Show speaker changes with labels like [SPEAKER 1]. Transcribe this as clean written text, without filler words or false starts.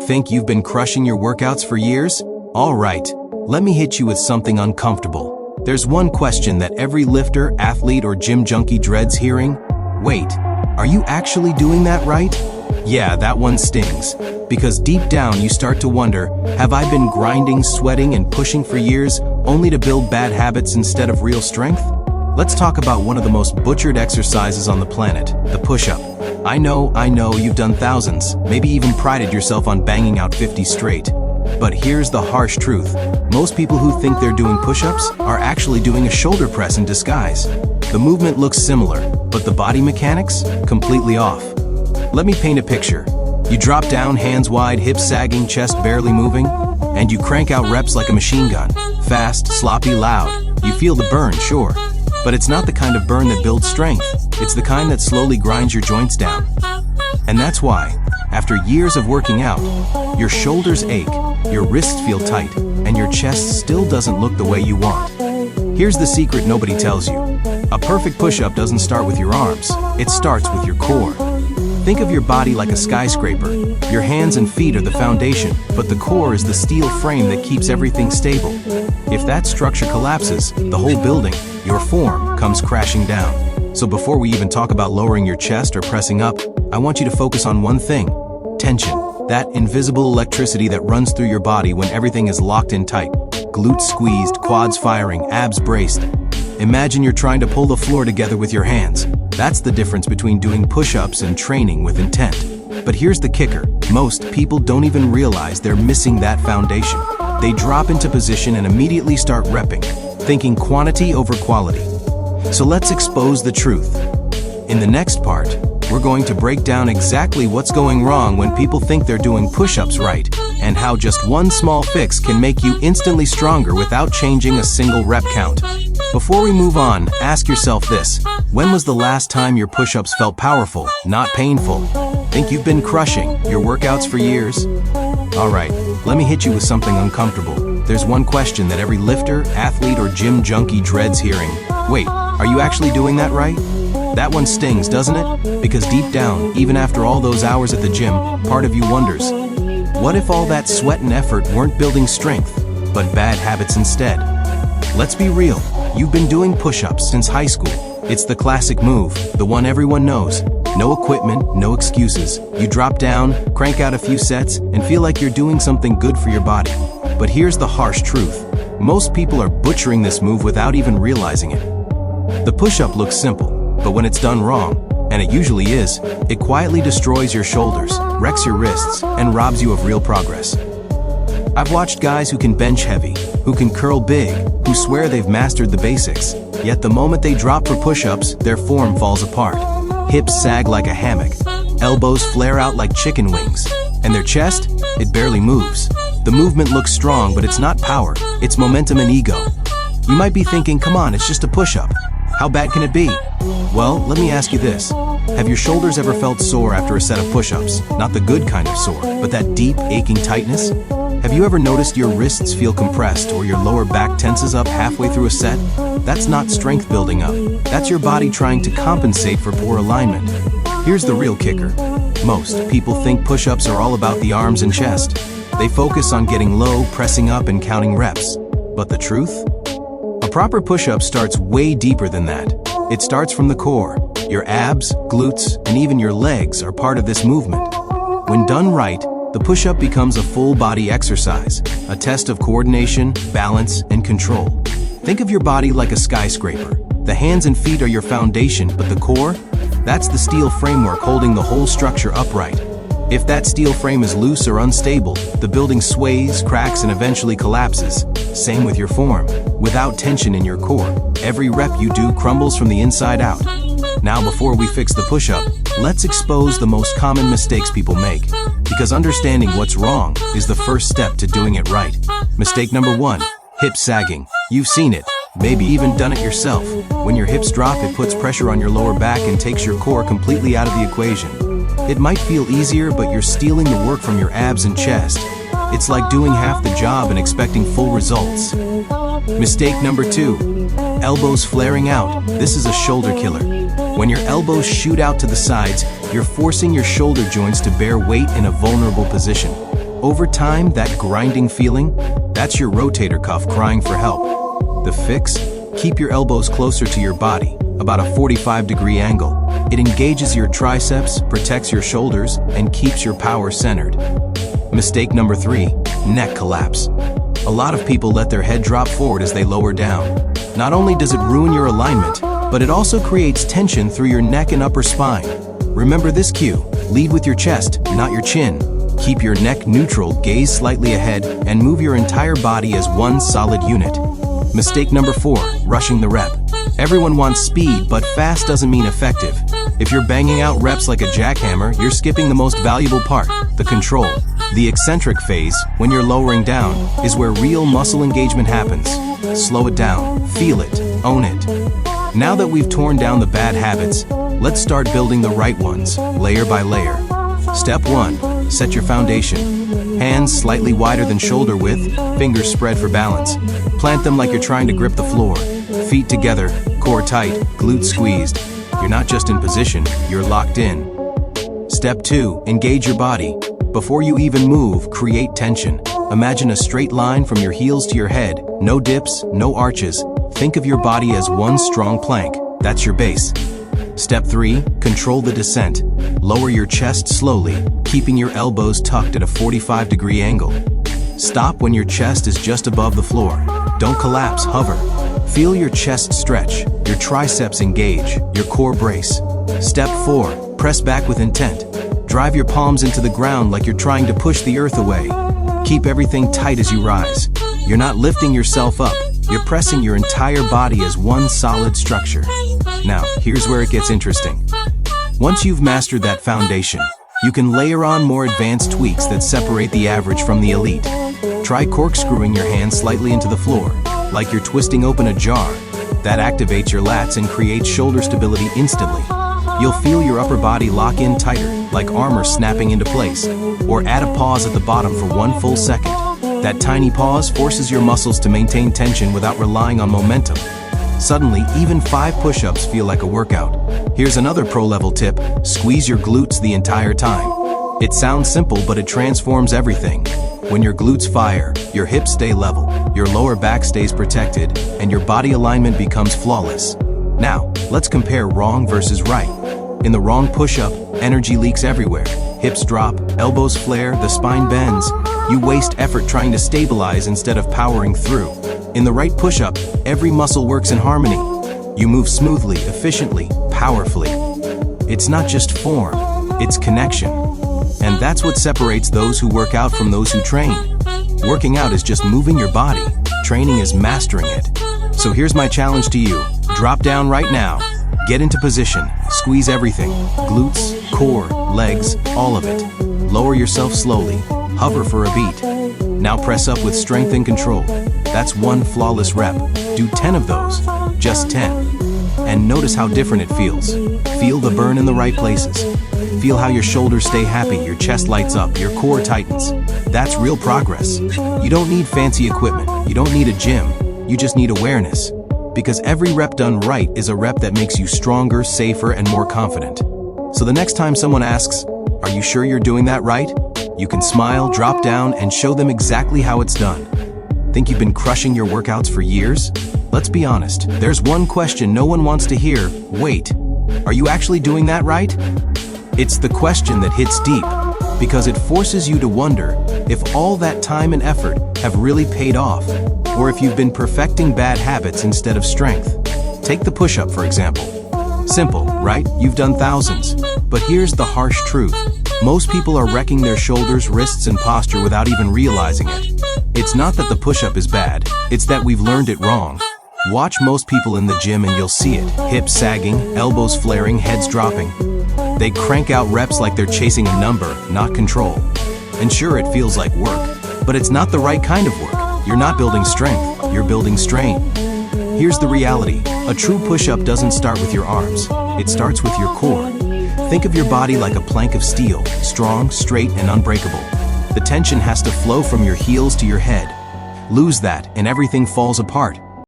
[SPEAKER 1] Think you've been crushing your workouts for years? Alright, let me hit you with something uncomfortable. There's one question that every lifter, athlete, or gym junkie dreads hearing. Wait, are you actually doing that right? Yeah, that one stings. Because deep down you start to wonder, have I been grinding, sweating, and pushing for years only to build bad habits instead of real strength? Let's talk about one of the most butchered exercises on the planet, the push-up. I know, you've done thousands, maybe even prided yourself on banging out 50 straight. But here's the harsh truth. Most people who think they're doing push-ups are actually doing a shoulder press in disguise. The movement looks similar, but the body mechanics? Completely off. Let me paint a picture. You drop down, hands wide, hips sagging, chest barely moving, and you crank out reps like a machine gun. Fast, sloppy, loud. You feel the burn, sure. But it's not the kind of burn that builds strength. It's the kind that slowly grinds your joints down. And that's why, after years of working out, your shoulders ache, your wrists feel tight, and your chest still doesn't look the way you want. Here's the secret nobody tells you. A perfect push-up doesn't start with your arms. It starts with your core. Think of your body like a skyscraper. Your hands and feet are the foundation, but the core is the steel frame that keeps everything stable. If that structure collapses, the whole building, your form, comes crashing down. So before we even talk about lowering your chest or pressing up, I want you to focus on one thing: tension. That invisible electricity that runs through your body when everything is locked in tight. Glutes squeezed, quads firing, abs braced. Imagine you're trying to pull the floor together with your hands. That's the difference between doing push-ups and training with intent. But here's the kicker. Most people don't even realize they're missing that foundation. They drop into position and immediately start repping, thinking quantity over quality. So let's expose the truth. In the next part, we're going to break down exactly what's going wrong when people think they're doing push-ups right, and how just one small fix can make you instantly stronger without changing a single rep count. Before we move on, ask yourself this: when was the last time your push-ups felt powerful, not painful? Think you've been crushing your workouts for years? Alright, let me hit you with something uncomfortable. There's one question that every lifter, athlete, or gym junkie dreads hearing. Wait, are you actually doing that right? That one stings, doesn't it? Because deep down, even after all those hours at the gym, part of you wonders, what if all that sweat and effort weren't building strength, but bad habits instead? Let's be real. You've been doing push-ups since high school. It's the classic move, the one everyone knows. No equipment, no excuses. You drop down, crank out a few sets, and feel like you're doing something good for your body. But here's the harsh truth. Most people are butchering this move without even realizing it. The push-up looks simple, but when it's done wrong, and it usually is, it quietly destroys your shoulders, wrecks your wrists, and robs you of real progress. I've watched guys who can bench heavy, who can curl big, who swear they've mastered the basics, yet the moment they drop for push-ups, their form falls apart. Hips sag like a hammock, elbows flare out like chicken wings, and their chest, it barely moves. The movement looks strong, but it's not power, it's momentum and ego. You might be thinking, come on, it's just a push-up. How bad can it be? Well, let me ask you this. Have your shoulders ever felt sore after a set of push-ups? Not the good kind of sore, but that deep, aching tightness? Have you ever noticed your wrists feel compressed or your lower back tenses up halfway through a set? That's not strength building up. That's your body trying to compensate for poor alignment. Here's the real kicker. Most people think push-ups are all about the arms and chest. They focus on getting low, pressing up, and counting reps. But the truth? A proper push-up starts way deeper than that. It starts from the core. Your abs, glutes, and even your legs are part of this movement. When done right, the push-up becomes a full-body exercise, a test of coordination, balance, and control. Think of your body like a skyscraper. The hands and feet are your foundation, but the core? That's the steel framework holding the whole structure upright. If that steel frame is loose or unstable, the building sways, cracks, and eventually collapses. Same with your form. Without tension in your core, every rep you do crumbles from the inside out. Now, before we fix the push-up, let's expose the most common mistakes people make. Because understanding what's wrong is the first step to doing it right. Mistake number 1, hip sagging. You've seen it, maybe even done it yourself. When your hips drop, it puts pressure on your lower back and takes your core completely out of the equation. It might feel easier, but you're stealing the work from your abs and chest. It's like doing half the job and expecting full results. Mistake number 2, elbows flaring out. This is a shoulder killer. When your elbows shoot out to the sides, You're forcing your shoulder joints to bear weight in a vulnerable position. Over time, that grinding feeling, that's your rotator cuff crying for help. The fix? Keep your elbows closer to your body, about a 45-degree angle. It engages your triceps, protects your shoulders, and keeps your power centered. Mistake number 3, neck collapse. A lot of people let their head drop forward as they lower down. Not only does it ruin your alignment, but it also creates tension through your neck and upper spine. Remember this cue: lead with your chest, not your chin. Keep your neck neutral, gaze slightly ahead, and move your entire body as one solid unit. Mistake number 4, rushing the rep. Everyone wants speed, but fast doesn't mean effective. If you're banging out reps like a jackhammer, you're skipping the most valuable part, the control. The eccentric phase, when you're lowering down, is where real muscle engagement happens. Slow it down, feel it, own it. Now that we've torn down the bad habits, let's start building the right ones, layer by layer. Step 1, set your foundation. Hands slightly wider than shoulder width, fingers spread for balance. Plant them like you're trying to grip the floor. Feet together, core tight, glutes squeezed. You're not just in position, you're locked in. Step 2, engage your body. Before you even move, create tension. Imagine a straight line from your heels to your head. No dips, no arches. Think of your body as one strong plank. That's your base. Step 3, control the descent. Lower your chest slowly, keeping your elbows tucked at a 45-degree angle. Stop when your chest is just above the floor. Don't collapse, hover. Feel your chest stretch, your triceps engage, your core brace. Step 4, press back with intent. Drive your palms into the ground like you're trying to push the earth away. Keep everything tight as you rise. You're not lifting yourself up, you're pressing your entire body as one solid structure. Now, here's where it gets interesting. Once you've mastered that foundation, you can layer on more advanced tweaks that separate the average from the elite. Try corkscrewing your hands slightly into the floor, like you're twisting open a jar. That activates your lats and creates shoulder stability instantly. You'll feel your upper body lock in tighter, like armor snapping into place. Or add a pause at the bottom for 1 full second. That tiny pause forces your muscles to maintain tension without relying on momentum. Suddenly, even 5 push-ups feel like a workout. Here's another pro-level tip: squeeze your glutes the entire time. It sounds simple, but it transforms everything. When your glutes fire, your hips stay level, your lower back stays protected, and your body alignment becomes flawless. Now, let's compare wrong versus right. In the wrong push-up, energy leaks everywhere. Hips drop, elbows flare, the spine bends. You waste effort trying to stabilize instead of powering through. In the right push-up, every muscle works in harmony. You move smoothly, efficiently, powerfully. It's not just form, it's connection. And that's what separates those who work out from those who train. Working out is just moving your body. Training is mastering it. So here's my challenge to you. Drop down right now. Get into position. Squeeze everything. Glutes, core, legs, all of it. Lower yourself slowly. Hover for a beat. Now press up with strength and control. That's 1 flawless rep. Do 10 of those. Just 10. And notice how different it feels. Feel the burn in the right places. Feel how your shoulders stay happy, your chest lights up, your core tightens. That's real progress. You don't need fancy equipment. You don't need a gym. You just need awareness. Because every rep done right is a rep that makes you stronger, safer, and more confident. So the next time someone asks, "Are you sure you're doing that right?" you can smile, drop down, and show them exactly how it's done. Think you've been crushing your workouts for years? Let's be honest, there's one question no one wants to hear. Wait, are you actually doing that right? It's the question that hits deep, because it forces you to wonder if all that time and effort have really paid off, or if you've been perfecting bad habits instead of strength. Take the push-up, for example. Simple, right? You've done thousands. But here's the harsh truth. Most people are wrecking their shoulders, wrists, and posture without even realizing it. It's not that the push-up is bad, it's that we've learned it wrong. Watch most people in the gym and you'll see it. Hips sagging, elbows flaring, heads dropping. They crank out reps like they're chasing a number, not control. And sure, it feels like work, but it's not the right kind of work. You're not building strength, you're building strain. Here's the reality. A true push-up doesn't start with your arms. It starts with your core. Think of your body like a plank of steel, strong, straight, and unbreakable. The tension has to flow from your heels to your head. Lose that, and everything falls apart.